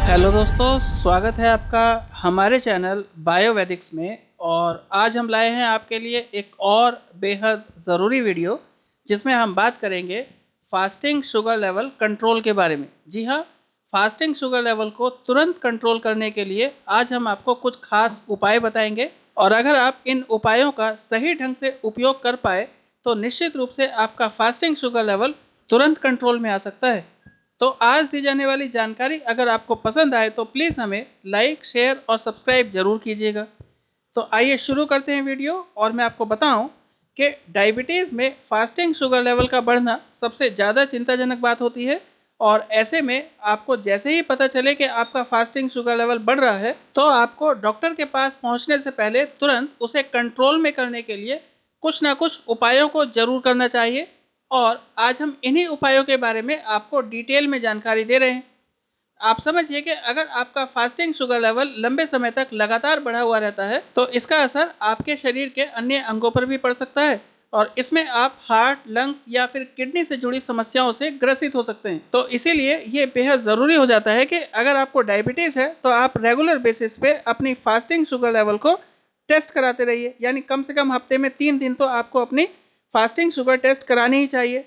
Hello दोस्तों, स्वागत है आपका हमारे चैनल बायोवैदिक्स में। और आज हम लाए हैं आपके लिए एक और बेहद ज़रूरी वीडियो जिसमें हम बात करेंगे फास्टिंग शुगर लेवल कंट्रोल के बारे में। जी हाँ, फास्टिंग शुगर लेवल को तुरंत कंट्रोल करने के लिए आज हम आपको कुछ खास उपाय बताएंगे और अगर आप इन उपायों का सही ढंग से उपयोग कर पाए तो निश्चित रूप से आपका फास्टिंग शुगर लेवल तुरंत कंट्रोल में आ सकता है। तो आज दी जाने वाली जानकारी अगर आपको पसंद आए तो प्लीज़ हमें लाइक, शेयर और सब्सक्राइब ज़रूर कीजिएगा। तो आइए शुरू करते हैं वीडियो। और मैं आपको बताऊं कि डायबिटीज़ में फास्टिंग शुगर लेवल का बढ़ना सबसे ज़्यादा चिंताजनक बात होती है। और ऐसे में आपको जैसे ही पता चले कि आपका फास्टिंग शुगर लेवल बढ़ रहा है तो आपको डॉक्टर के पास पहुंचने से पहले तुरंत उसे कंट्रोल में करने के लिए कुछ ना कुछ उपायों को ज़रूर करना चाहिए। और आज हम इन्हीं उपायों के बारे में आपको डिटेल में जानकारी दे रहे हैं। आप समझिए कि अगर आपका फास्टिंग शुगर लेवल लंबे समय तक लगातार बढ़ा हुआ रहता है तो इसका असर आपके शरीर के अन्य अंगों पर भी पड़ सकता है और इसमें आप हार्ट, लंग्स या फिर किडनी से जुड़ी समस्याओं से ग्रसित हो सकते हैं। तो इसीलिए ये बेहद ज़रूरी हो जाता है कि अगर आपको डायबिटीज़ है तो आप रेगुलर बेसिस पे अपनी फास्टिंग शुगर लेवल को टेस्ट कराते रहिए। यानी कम से कम हफ्ते में 3 दिन तो आपको अपनी फास्टिंग शुगर टेस्ट करानी ही चाहिए।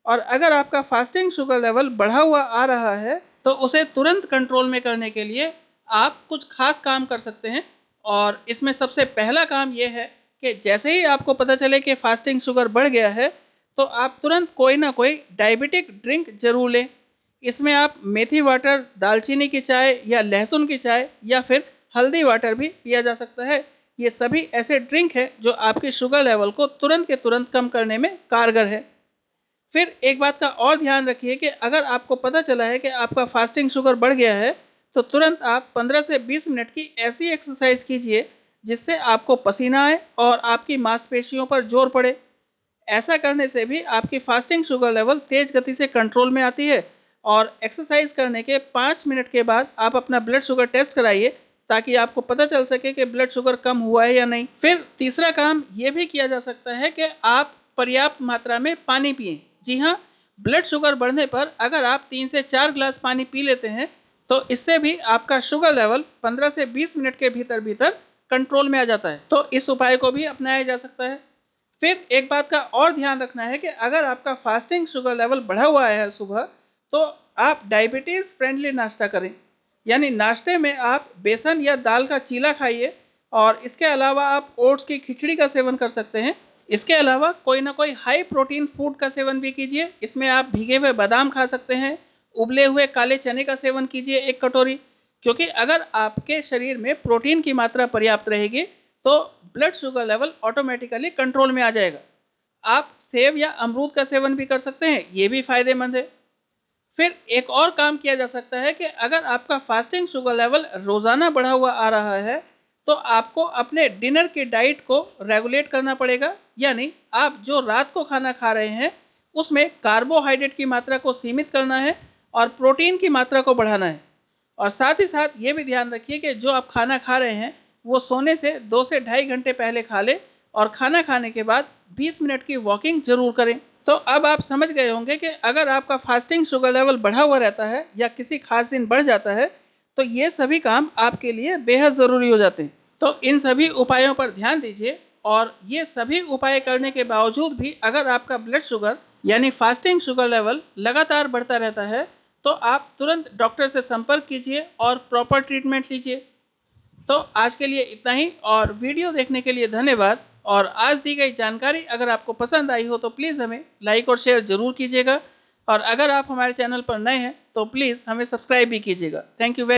और अगर आपका फास्टिंग शुगर लेवल बढ़ा हुआ आ रहा है तो उसे तुरंत कंट्रोल में करने के लिए आप कुछ खास काम कर सकते हैं। और इसमें सबसे पहला काम यह है कि जैसे ही आपको पता चले कि फास्टिंग शुगर बढ़ गया है तो आप तुरंत कोई ना कोई डायबिटिक ड्रिंक जरूर लें। इसमें आप मेथी वाटर, दालचीनी की चाय या लहसुन की चाय या फिर हल्दी वाटर भी पिया जा सकता है। ये सभी ऐसे ड्रिंक है जो आपके शुगर लेवल को तुरंत के तुरंत कम करने में कारगर है। फिर एक बात का और ध्यान रखिए कि अगर आपको पता चला है कि आपका फास्टिंग शुगर बढ़ गया है तो तुरंत आप 15 से 20 मिनट की ऐसी एक्सरसाइज कीजिए जिससे आपको पसीना आए और आपकी मांसपेशियों पर जोर पड़े। ऐसा करने से भी आपकी फास्टिंग शुगर लेवल तेज़ गति से कंट्रोल में आती है। और एक्सरसाइज करने के 5 मिनट के बाद आप अपना ब्लड शुगर टेस्ट कराइए ताकि आपको पता चल सके कि ब्लड शुगर कम हुआ है या नहीं। फिर तीसरा काम ये भी किया जा सकता है कि आप पर्याप्त मात्रा में पानी पिएं। जी हाँ, ब्लड शुगर बढ़ने पर अगर आप 3 से 4 गिलास पानी पी लेते हैं तो इससे भी आपका शुगर लेवल 15 से 20 मिनट के भीतर भीतर कंट्रोल में आ जाता है। तो इस उपाय को भी अपनाया जा सकता है। फिर एक बात का और ध्यान रखना है कि अगर आपका फास्टिंग शुगर लेवल बढ़ा हुआ है सुबह तो आप डायबिटीज़ फ्रेंडली नाश्ता करें। यानी नाश्ते में आप बेसन या दाल का चीला खाइए और इसके अलावा आप ओट्स की खिचड़ी का सेवन कर सकते हैं। इसके अलावा कोई ना कोई हाई प्रोटीन फूड का सेवन भी कीजिए। इसमें आप भीगे हुए बादाम खा सकते हैं, उबले हुए काले चने का सेवन कीजिए 1 कटोरी। क्योंकि अगर आपके शरीर में प्रोटीन की मात्रा पर्याप्त रहेगी तो blood sugar level automatically control में आ जाएगा। आप सेब या अमरूद का सेवन भी कर सकते हैं, ये भी फायदेमंद है। फिर एक और काम किया जा सकता है कि अगर आपका फास्टिंग शुगर लेवल रोज़ाना बढ़ा हुआ आ रहा है तो आपको अपने डिनर की डाइट को रेगुलेट करना पड़ेगा। यानी आप जो रात को खाना खा रहे हैं उसमें कार्बोहाइड्रेट की मात्रा को सीमित करना है और प्रोटीन की मात्रा को बढ़ाना है। और साथ ही साथ ये भी ध्यान रखिए कि जो आप खाना खा रहे हैं वो सोने से 2 से ढाई घंटे पहले खा लें और खाना खाने के बाद 20 मिनट की वॉकिंग जरूर करें। तो अब आप समझ गए होंगे कि अगर आपका फास्टिंग शुगर लेवल बढ़ा हुआ रहता है या किसी खास दिन बढ़ जाता है तो ये सभी काम आपके लिए बेहद ज़रूरी हो जाते हैं। तो इन सभी उपायों पर ध्यान दीजिए। और ये सभी उपाय करने के बावजूद भी अगर आपका ब्लड शुगर यानी फास्टिंग शुगर लेवल लगातार बढ़ता रहता है तो आप तुरंत डॉक्टर से संपर्क कीजिए और प्रॉपर ट्रीटमेंट लीजिए। तो आज के लिए इतना ही और वीडियो देखने के लिए धन्यवाद। और आज दी गई जानकारी अगर आपको पसंद आई हो तो प्लीज़ हमें लाइक और शेयर ज़रूर कीजिएगा। और अगर आप हमारे चैनल पर नए हैं तो प्लीज़ हमें सब्सक्राइब भी कीजिएगा। Thank you very